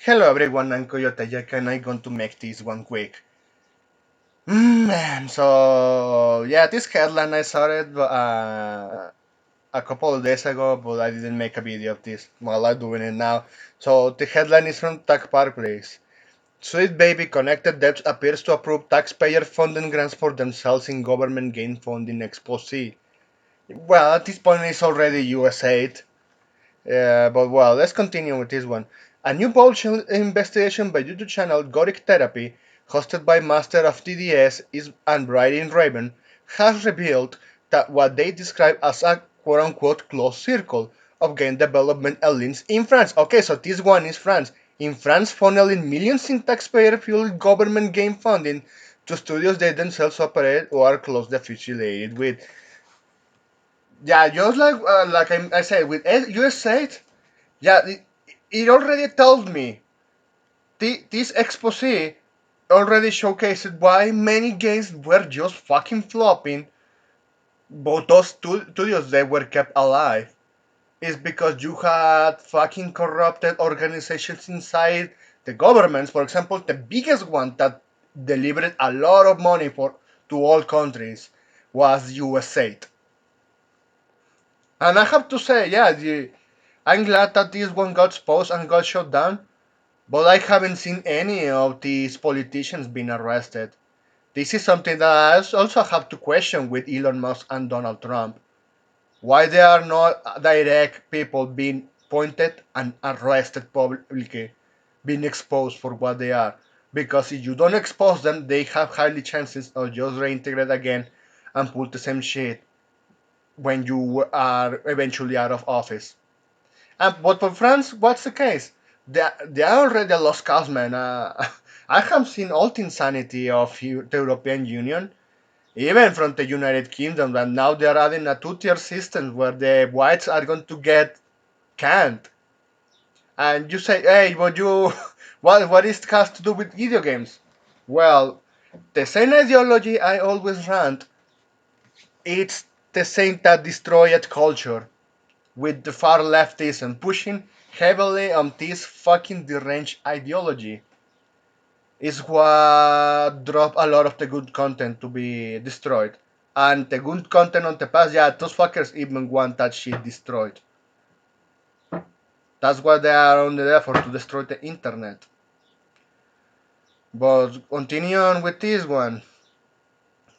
Hello everyone, I'm Coyote Jack and I'm going to make this one quick. Man, so yeah, this headline I saw it a couple of days ago, but I didn't make a video of this while I'm doing it now. So the headline is from Tech Park Place. Sweet Baby Connected Debts appears to approve taxpayer funding grants for themselves in government gain funding expose. Well, at this point it's already USAID. But well, let's continue with this one. A new bullshit investigation by YouTube channel Goric Therapy, hosted by Master of TDS and Brian Raven, has revealed that what they describe as a quote-unquote closed circle of game development elites in France. Okay, so this one is France. In France, funneling millions in taxpayer-fueled government game funding to studios they themselves operate or are closely affiliated with. Yeah, just like I said, with USAID, yeah, it already told me. This expose already showcased why many games were just fucking flopping, but those studios they were kept alive. Is because you had fucking corrupted organizations inside the governments. For example, the biggest one that delivered a lot of money for to all countries was USAID. And I have to say, yeah, I'm glad that this one got exposed and got shut down. But I haven't seen any of these politicians being arrested. This is something that I also have to question with Elon Musk and Donald Trump. Why they are not direct people being pointed and arrested publicly, being exposed for what they are. Because if you don't expose them, they have highly chances of just reintegrate again and pull the same shit when you are eventually out of office. But for France, what's the case? They are already a lost cause, man. I have seen all the insanity of the European Union, even from the United Kingdom, and now they are adding a two-tier system where the whites are going to get canned. And you say, hey, what you, what is has to do with video games? Well, the same ideology I always rant. It's the same that destroyed culture with the far leftism pushing heavily on this fucking deranged ideology is what drove a lot of the good content to be destroyed. And the good content on the past, yeah, those fuckers even want that shit destroyed. That's why they are on the effort to destroy the internet. But continue on with this one.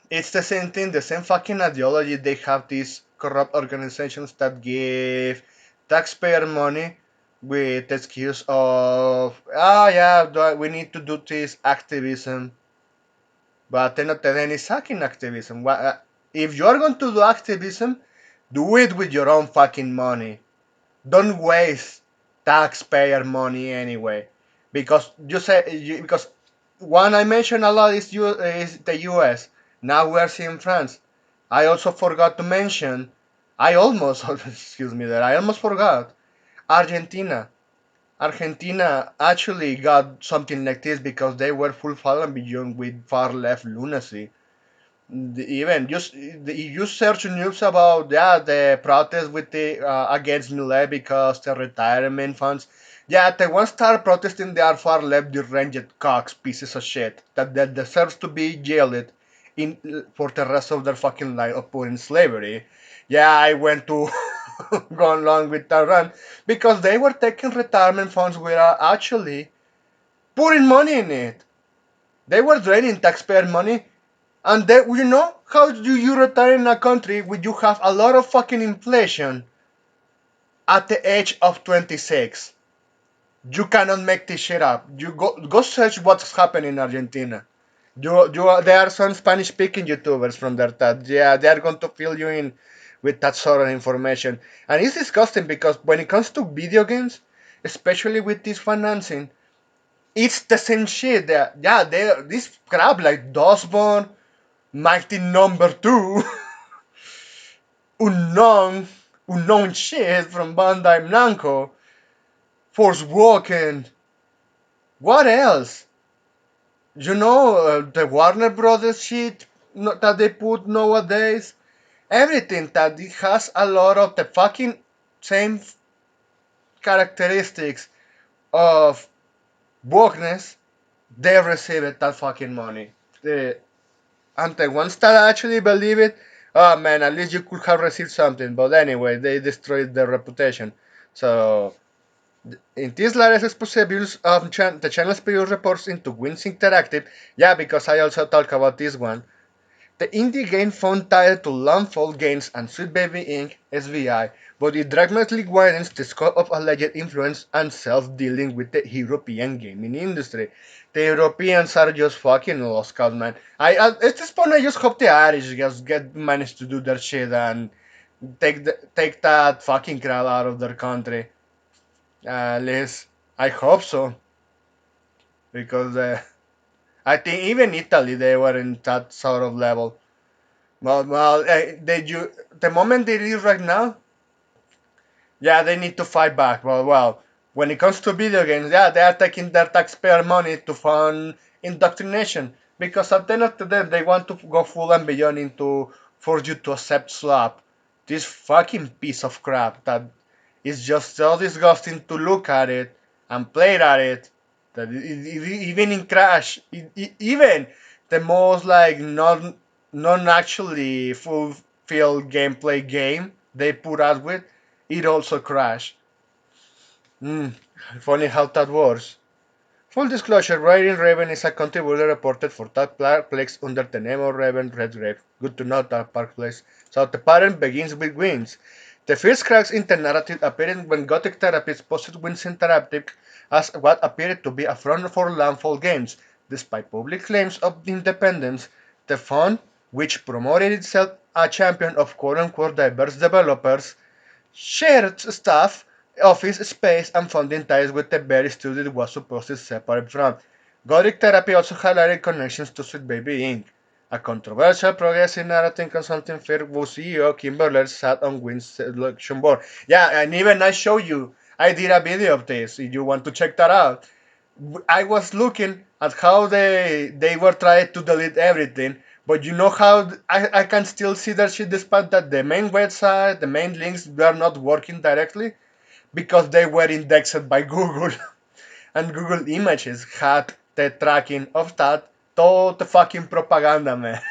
It's the same thing, the same fucking ideology. They have these corrupt organizations that give taxpayer money with the excuse of, yeah, we need to do this activism. But then not any fucking activism. If you are going to do activism, do it with your own fucking money. Don't waste taxpayer money anyway. Because because one I mentioned a lot is the US. Now we are seeing France. I also forgot to mention, I almost, excuse me there, I almost forgot Argentina. Argentina actually got something like this because they were full fallen beyond with far left lunacy. Even just you search news about the protest with the against Millet because the retirement funds. Yeah, the ones start protesting, they are far left deranged cocks, pieces of shit that deserves to be jailed in for the rest of their fucking life of put in slavery. Yeah, I went to go along with that run because they were taking retirement funds without actually putting money in it. They were draining taxpayer money, and then, you know, how do you retire in a country where you have a lot of fucking inflation at the age of 26? You cannot make this shit up. You go search what's happening in Argentina. There are some Spanish speaking YouTubers from there that, yeah, they are going to fill you in with that sort of information. And it's disgusting because when it comes to video games, especially with this financing, it's the same shit. Yeah, this crap like Dustborn, Mighty Number Two, unknown shit from Bandai Namco, Forspoken. What else? You know, the Warner Brothers shit that they put nowadays. Everything that it has a lot of the fucking same characteristics of wokeness, they received that fucking money. And the ones that actually believe it, oh man, at least you could have received something. But anyway, they destroyed their reputation. So in this latest exposé of the channel's previous reports into Wins Interactive, yeah, because I also talk about this one. The indie game fund tied to Landfall Games and Sweet Baby Inc. (SBI), but it dramatically widens the scope of alleged influence and self-dealing with the European gaming industry. The Europeans are just fucking lost, cause man. At this point, I just hope the Irish just get managed to do their shit and take that fucking crowd out of their country. At least I hope so, because I think even Italy they were in that sort of level. The moment it is right now, yeah, they need to fight back. When it comes to video games, yeah, they are taking their taxpayer money to fund indoctrination because at the end of the day, they want to go full and beyond into force you to accept slap. This fucking piece of crap that is just so disgusting to look at it and play at it that even in Crash, even the most like non actually fulfilled gameplay game they put out with, it also crashed. Hmm, funny how that works. Full disclosure, Brian Raven is a contributor reported for that Parkplex under the name of Raven Redgrave. Good to know that Parkplex. So the pattern begins with wins. The first cracks in the narrative appeared when Gothic Therapists posted Wins Interactive as what appeared to be a front for Landfall Games. Despite public claims of independence, the fund, which promoted itself a champion of quote-unquote diverse developers, shared staff, office space, and funding ties with the very studio it was supposed to separate from. Gothic Therapy also highlighted connections to Sweet Baby Inc., a controversial progressive narrative consulting firm whose CEO Kimberler sat on Wynn's selection board. Yeah, and even I show you, I did a video of this if you want to check that out. I was looking at how they were trying to delete everything, but you know how I can still see that shit despite that the main website, the main links were not working directly because they were indexed by Google and Google Images had the tracking of that. Total fucking propaganda, man.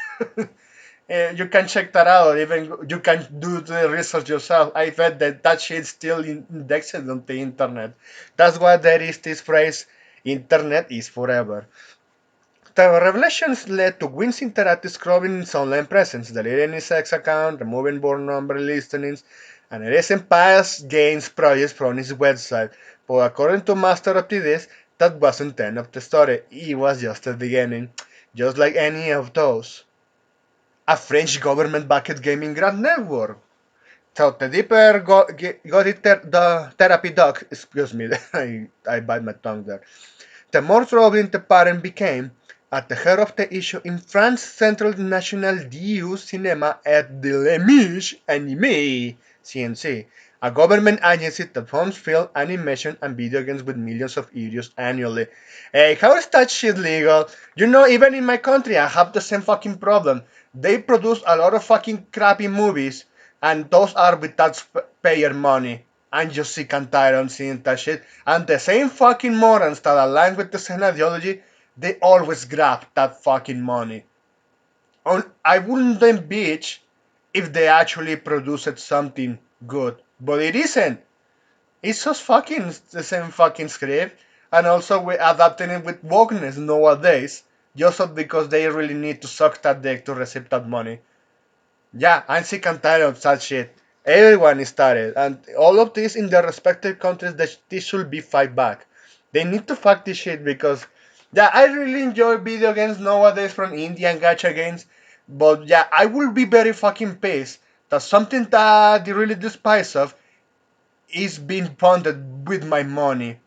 You can check that out. Even you can do the research yourself. I bet that that shit's still indexed on the internet. That's why there is this phrase, "Internet is forever." The revelations led to Wins Interactive scrubbing its online presence, deleting its X account, removing board number listings, and erasing past games projects from its website. But according to Master of TDs, that wasn't the end of the story. It was just the beginning. Just like any of those. A French government-backed gaming grant network. So the deeper got it the therapy doc, excuse me, I bite my tongue there. The more troubling the pattern became, at the heart of the issue in France's Central National du Cinéma et de l'Image Animée (CNC), a government agency that funds film, animation, and video games with millions of euros annually. Hey, how is that shit legal? You know, even in my country, I have the same fucking problem. They produce a lot of fucking crappy movies, and those are with taxpayer money. I'm just sick and tired of seeing that shit. And the same fucking morons that align with the same ideology, they always grab that fucking money. I wouldn't then bitch if they actually produced something good. But it isn't. It's just fucking the same fucking script. And also we're adapting it with wokeness nowadays. Just because they really need to suck that dick to receive that money. Yeah, I'm sick and tired of that shit. Everyone is tired, and all of this in their respective countries, this should be fight back. They need to fuck this shit because, yeah, I really enjoy video games nowadays from India and gacha games, but yeah, I will be very fucking pissed that something that I really despise of is being funded with my money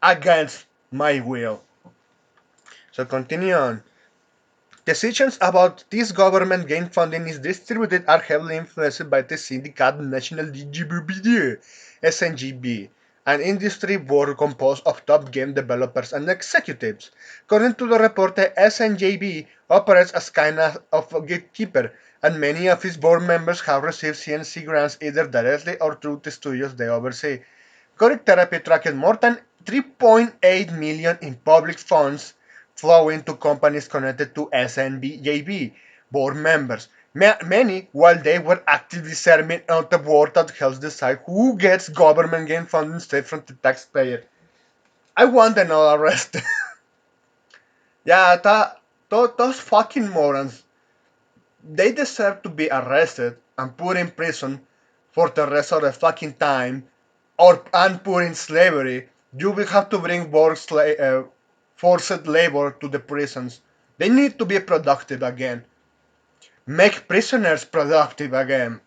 against my will. So continue on. Decisions about this government game funding is distributed are heavily influenced by the Syndicat National d'Igibubidieu (SNGB), an industry board composed of top game developers and executives. According to the report, the SNJB operates as kind of a gatekeeper, and many of its board members have received CNC grants either directly or through the studios they oversee. Coric Therapy tracked more than 3.8 million in public funds flowing to companies connected to SNBJB board members. Many, while they were actively serving on the board that helps decide who gets government gain funding instead from the taxpayer. I want them all arrested. Yeah, those fucking morons, they deserve to be arrested and put in prison for the rest of the fucking time, or and put in slavery. You will have to bring forced labor to the prisons. They need to be productive again. Make prisoners productive again.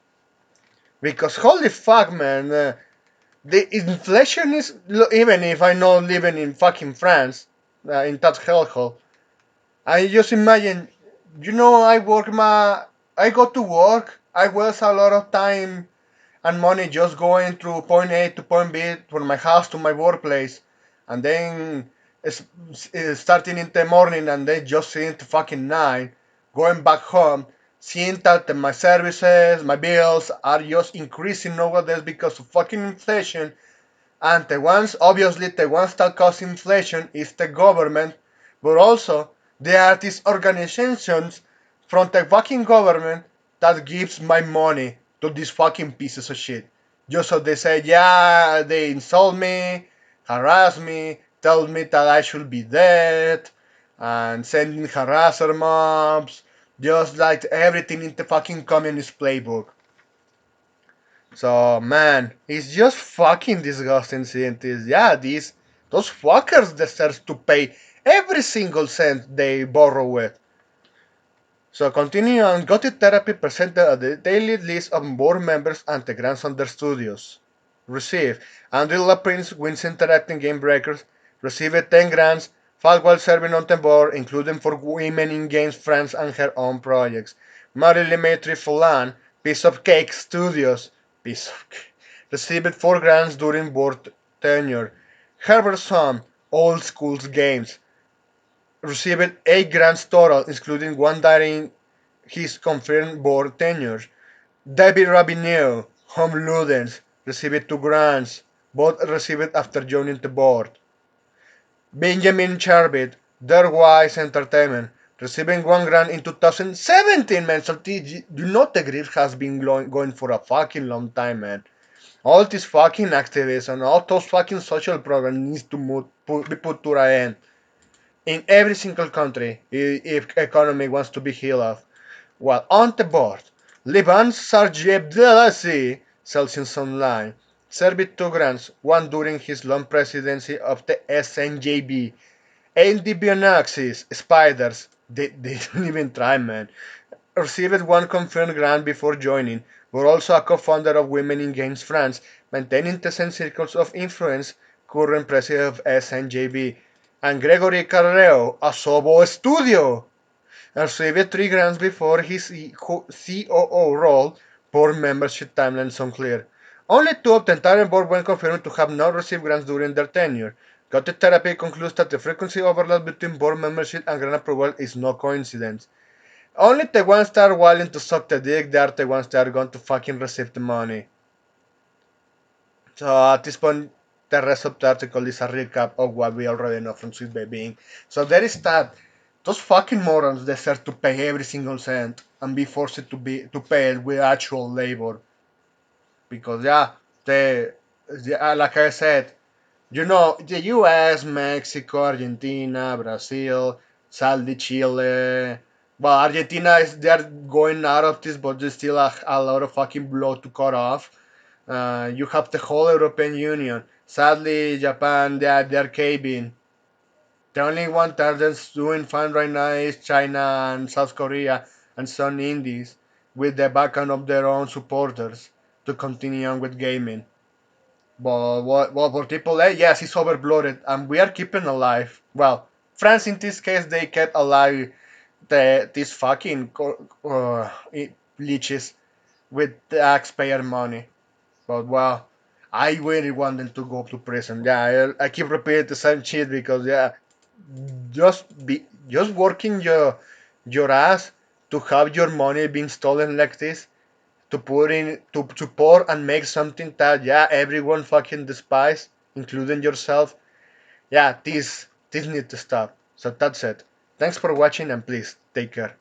Because holy fuck, man, the inflation is even if I know living in fucking France, in that hellhole. I just imagine, I go to work. I waste a lot of time and money just going through point A to point B from my house to my workplace, and then starting in the morning and then just seeing the fucking night, going back home, seeing that my services, my bills are just increasing nowadays because of fucking inflation, and the ones that cause inflation is the government, but also there are these organizations from the fucking government that gives my money to these fucking pieces of shit. Just so they say, yeah, they insult me, harass me, tell me that I should be dead, and sending harasser mobs, just like everything in the fucking communist playbook. So man, it's just fucking disgusting seeing this. Yeah, those fuckers deserve to pay every single cent they borrow with. So continue on. Got Therapy presented a daily list of board members and the grants under studios. Receive. Andrew Prince wins interacting game breakers. Received 10 grants, 5 while serving on the board, including for women in games, friends, and her own projects. Marilyn Matry Fulan, Piece of Cake Studios, Piece of Cake, received 4 grants during board tenure. Herbert Son, Old Schools Games, received 8 grants total, including one during his confirmed board tenure. David Rabineau, Home Ludens, received 2 grants, both received after joining the board. Benjamin Charbit, Wise Entertainment, receiving 1 grant in 2017, man. So you know the grief has been going for a fucking long time, man. All these fucking activists and all those fucking social programs needs to be put to an end in every single country if economy wants to be healed. While on the board, Liban Sarjeb Delasi, Celsius Online, served 2 grants, one during his long presidency of the SNJB, and the Bionaxis, Spiders, they don't even try, man, received one confirmed grant before joining, but also a co-founder of Women in Games France, maintaining the same circles of influence, current president of SNJB, and Gregory Carreo, a Sobo Studio, received 3 grants before his COO role. Board membership timelines unclear. Only 2 of the entire board were confirmed to have not received grants during their tenure. Gothic Therapy concludes that the frequency overlap between board membership and grant approval is no coincidence. Only the ones that are willing to suck the dick, they are the ones that are going to fucking receive the money. So at this point, the rest of the article is a recap of what we already know from Sweet Baby. So there is that. Those fucking morons deserve to pay every single cent and be forced to pay it with actual labor. Because like I said, the U.S., Mexico, Argentina, Brazil, sadly Chile. Well, Argentina they're going out of this, but there's still a lot of fucking blood to cut off. You have the whole European Union. Sadly, Japan, they're caving. The only one that's doing fine right now is China and South Korea and some indies with the backing of their own supporters to continue on with gaming. But what for AAA, yes, it's overbloated and we are keeping alive. Well, France in this case, they kept alive these fucking leeches with taxpayer money. But well, I really want them to go to prison. Yeah, I keep repeating the same shit because yeah, just working your ass to have your money being stolen like this, to put in to pour and make something that yeah everyone fucking despise, including yourself. yeah, this need to stop. So that's it. Thanks for watching and please take care.